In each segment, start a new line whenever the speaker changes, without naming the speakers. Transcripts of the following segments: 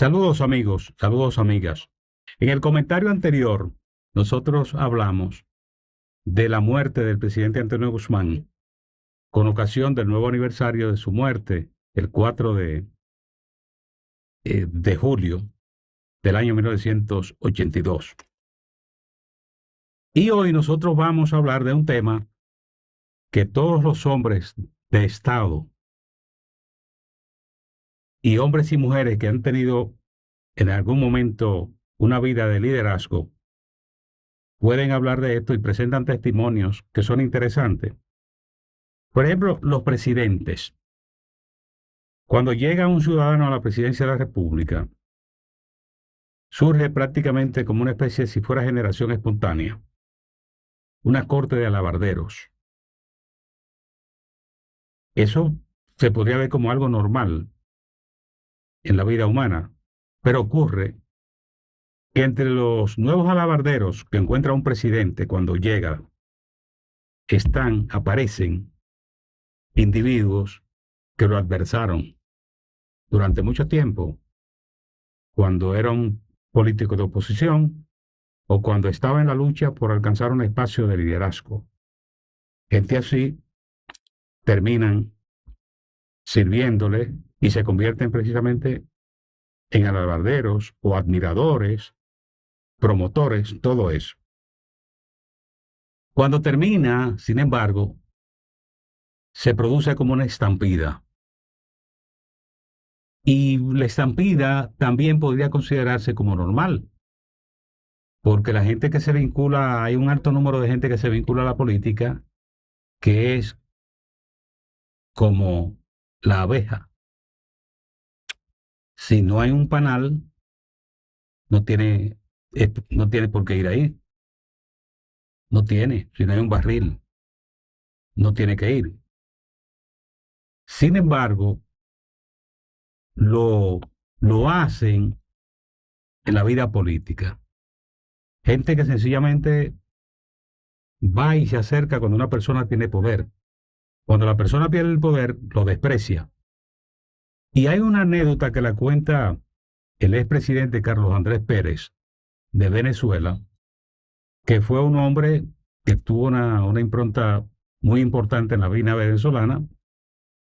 Saludos amigos, saludos amigas. En el comentario anterior, nosotros hablamos de la muerte del presidente Antonio Guzmán con ocasión del nuevo aniversario de su muerte, el 4 de julio del año 1982. Y hoy nosotros vamos a hablar de un tema que todos los hombres de Estado y hombres y mujeres que han tenido en algún momento una vida de liderazgo pueden hablar de esto y presentan testimonios que son interesantes. Por ejemplo, los presidentes. Cuando llega un ciudadano a la presidencia de la República, surge prácticamente como una especie, si fuera generación espontánea, una corte de alabarderos. Eso se podría ver como algo normal en la vida humana, pero ocurre que entre los nuevos alabarderos que encuentra un presidente cuando llega, aparecen individuos que lo adversaron durante mucho tiempo, cuando era un político de oposición o cuando estaba en la lucha por alcanzar un espacio de liderazgo. Gente así terminan sirviéndole y se convierten precisamente en alabarderos o admiradores, promotores, todo eso. Cuando termina, sin embargo, se produce como una estampida. Y la estampida también podría considerarse como normal, porque la gente que se vincula, hay un alto número de gente que se vincula a la política, que es como la abeja. Si no hay un panal, no tiene, no tiene por qué ir ahí. No tiene. Si no hay un barril, no tiene que ir. Sin embargo, lo, lo hacen en la vida política. Gente que sencillamente va y se acerca cuando una persona tiene poder. Cuando la persona pierde el poder, lo desprecia. Y hay una anécdota que la cuenta el expresidente Carlos Andrés Pérez de Venezuela, que fue un hombre que tuvo una impronta muy importante en la vida venezolana.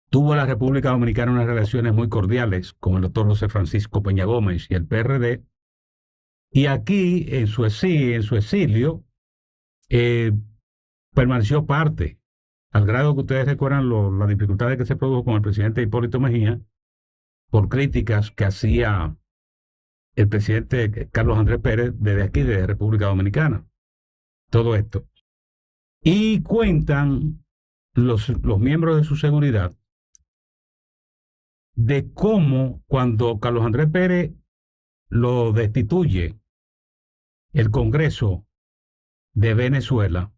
Tuvo en la República Dominicana unas relaciones muy cordiales con el doctor José Francisco Peña Gómez y el PRD. Y aquí, en su exilio, eh, permaneció parte, al grado que ustedes recuerdan las dificultades que se produjo con el presidente Hipólito Mejía por críticas que hacía el presidente Carlos Andrés Pérez desde aquí, desde República Dominicana. Todo esto. Y cuentan los miembros de su seguridad de cómo cuando Carlos Andrés Pérez lo destituye el Congreso de Venezuela,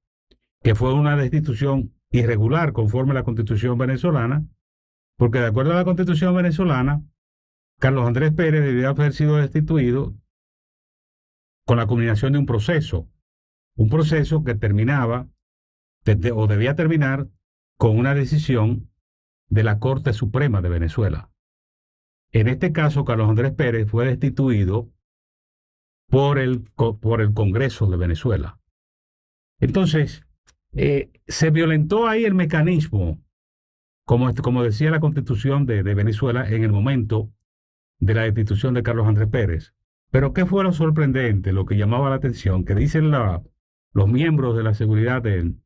que fue una destitución irregular conforme a la Constitución venezolana, porque de acuerdo a la Constitución venezolana, Carlos Andrés Pérez debía haber sido destituido con la culminación de un proceso que terminaba o debía terminar con una decisión de la Corte Suprema de Venezuela. En este caso, Carlos Andrés Pérez fue destituido por el Congreso de Venezuela. Entonces, se violentó ahí el mecanismo, como decía la Constitución de Venezuela en el momento de la destitución de Carlos Andrés Pérez. Pero ¿qué fue lo sorprendente, lo que llamaba la atención? Que dicen los miembros de la seguridad del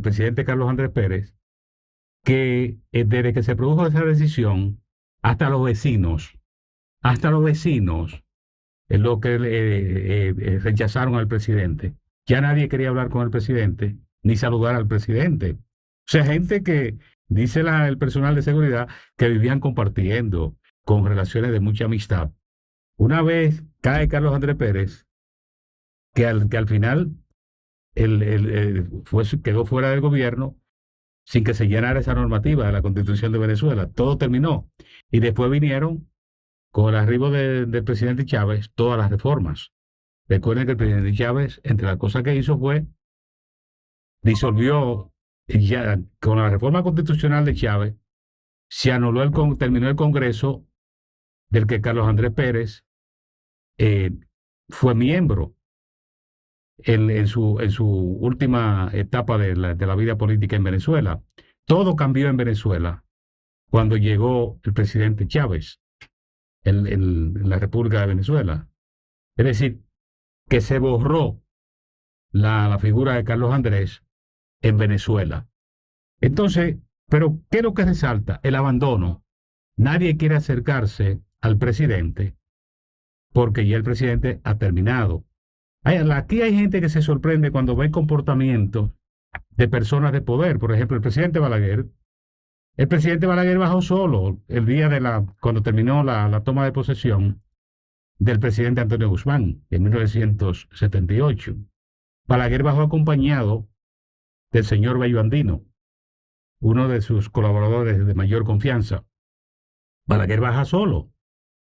presidente Carlos Andrés Pérez, que desde que se produjo esa decisión, hasta los vecinos, es lo que rechazaron al presidente. Ya nadie quería hablar con el presidente, ni saludar al presidente. O sea, gente que, dice el personal de seguridad, que vivían compartiendo con relaciones de mucha amistad. Una vez cae Carlos Andrés Pérez, que al final quedó fuera del gobierno sin que se llenara esa normativa de la Constitución de Venezuela. Todo terminó. Y después vinieron, con el arribo del presidente Chávez, todas las reformas. Recuerden que el presidente Chávez, entre las cosas que hizo fue disolvió, ya con la reforma constitucional de Chávez, se anuló terminó el Congreso del que Carlos Andrés Pérez eh, fue miembro en su última etapa de la vida política en Venezuela. Todo cambió en Venezuela cuando llegó el presidente Chávez en la República de Venezuela. Es decir, que se borró la figura de Carlos Andrés en Venezuela. Entonces, pero ¿qué es lo que resalta? El abandono. Nadie quiere acercarse al presidente porque ya el presidente ha terminado. Aquí hay gente que se sorprende cuando ve comportamientos de personas de poder. Por ejemplo, el presidente Balaguer. El presidente Balaguer bajó solo el día cuando terminó la toma de posesión del presidente Antonio Guzmán en 1978. Balaguer bajó acompañado del señor Bello Andino, uno de sus colaboradores de mayor confianza. Balaguer baja solo,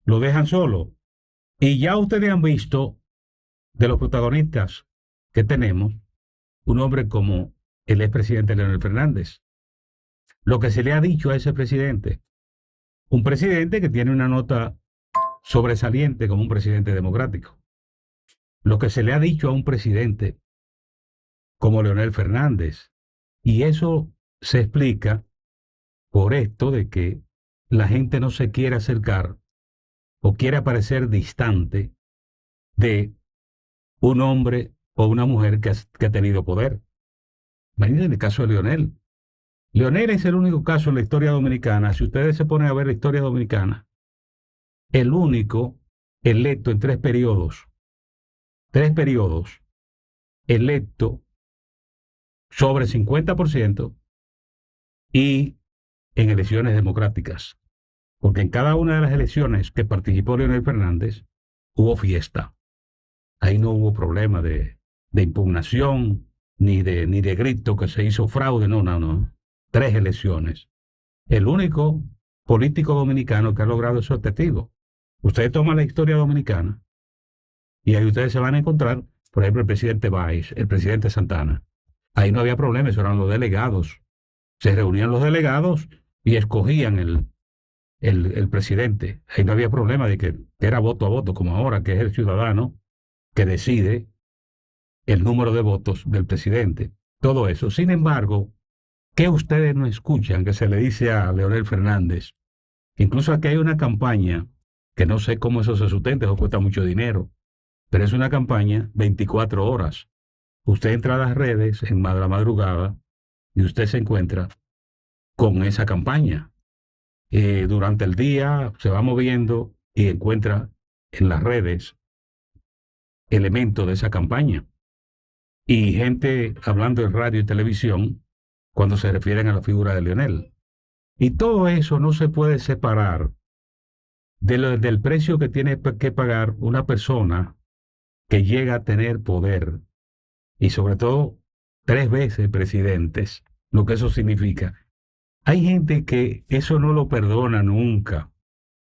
lo dejan solo. Y ya ustedes han visto de los protagonistas que tenemos, un hombre como el expresidente Leonel Fernández. Lo que se le ha dicho a ese presidente, un presidente que tiene una nota sobresaliente como un presidente democrático. Lo que se le ha dicho a un presidente como Leonel Fernández. Y eso se explica por esto de que la gente no se quiere acercar o quiere parecer distante de un hombre o una mujer que ha tenido poder. Imagínense el caso de Leonel. Leonel es el único caso en la historia dominicana, si ustedes se ponen a ver la historia dominicana, el único electo en tres periodos, electo sobre 50% y en elecciones democráticas. Porque en cada una de las elecciones que participó Leonel Fernández hubo fiesta. Ahí no hubo problema de impugnación, ni de grito que se hizo fraude, no, no, no. 3 elecciones. El único político dominicano que ha logrado ese objetivo. Ustedes toman la historia dominicana y ahí ustedes se van a encontrar, por ejemplo, el presidente Báez, el presidente Santana. Ahí no había problema, eso eran los delegados. Se reunían los delegados y escogían el presidente. Ahí no había problema de que era voto a voto, como ahora, que es el ciudadano que decide el número de votos del presidente. Todo eso. Sin embargo, ¿qué ustedes no escuchan que se le dice a Leonel Fernández? Incluso aquí hay una campaña, que no sé cómo eso se sustenta, eso cuesta mucho dinero, pero es una campaña 24 horas. Usted entra a las redes en la madrugada y usted se encuentra con esa campaña. Durante el día se va moviendo y encuentra en las redes elementos de esa campaña. Y gente hablando en radio y televisión cuando se refieren a la figura de Leonel. Y todo eso no se puede separar del precio que tiene que pagar una persona que llega a tener poder y sobre todo 3 veces presidentes, lo que eso significa. Hay gente que eso no lo perdona nunca,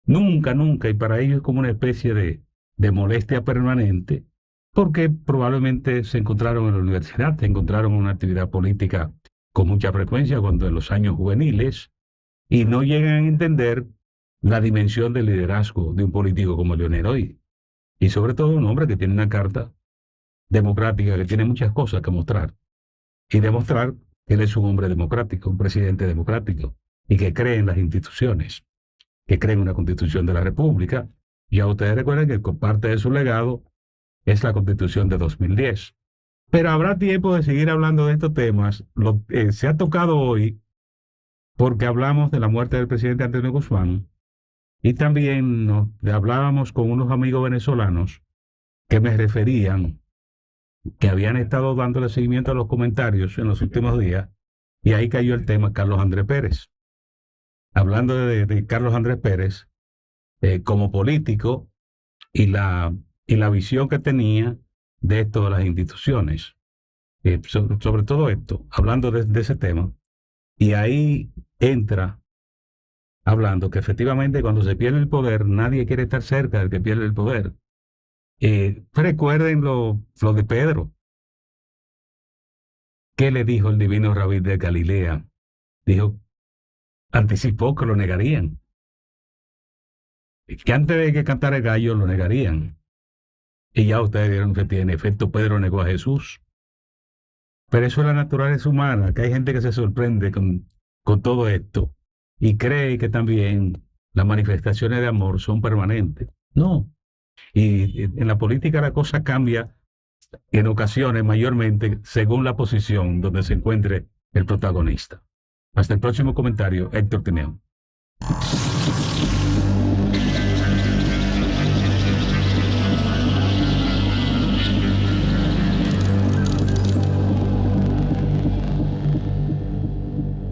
nunca, nunca, y para ellos es como una especie de molestia permanente, porque probablemente se encontraron en la universidad, se encontraron en una actividad política con mucha frecuencia cuando en los años juveniles, y no llegan a entender la dimensión del liderazgo de un político como Leonel hoy, y sobre todo un hombre que tiene una carta democrática, que tiene muchas cosas que mostrar, y demostrar que él es un hombre democrático, un presidente democrático, y que cree en las instituciones, que cree en una constitución de la República. Ya ustedes recuerdan que parte de su legado es la constitución de 2010. Pero habrá tiempo de seguir hablando de estos temas. Se ha tocado hoy porque hablamos de la muerte del presidente Antonio Guzmán y también hablábamos con unos amigos venezolanos que me referían que habían estado dándole seguimiento a los comentarios en los últimos días y ahí cayó el tema Carlos Andrés Pérez. Hablando de Carlos Andrés Pérez como político y la visión que tenía de esto de las instituciones. Sobre todo esto, hablando de ese tema, y ahí entra hablando que efectivamente cuando se pierde el poder, nadie quiere estar cerca del que pierde el poder. Recuerden lo de Pedro. ¿Qué le dijo el divino Rabí de Galilea? Dijo, anticipó que lo negarían. que antes de que cantara el gallo lo negarían. Y ya ustedes vieron que tiene efecto, Pedro negó a Jesús. Pero eso es la naturaleza humana, que hay gente que se sorprende con todo esto y cree que también las manifestaciones de amor son permanentes. No. Y en la política la cosa cambia en ocasiones, mayormente, según la posición donde se encuentre el protagonista. Hasta el próximo comentario, Héctor Tineo.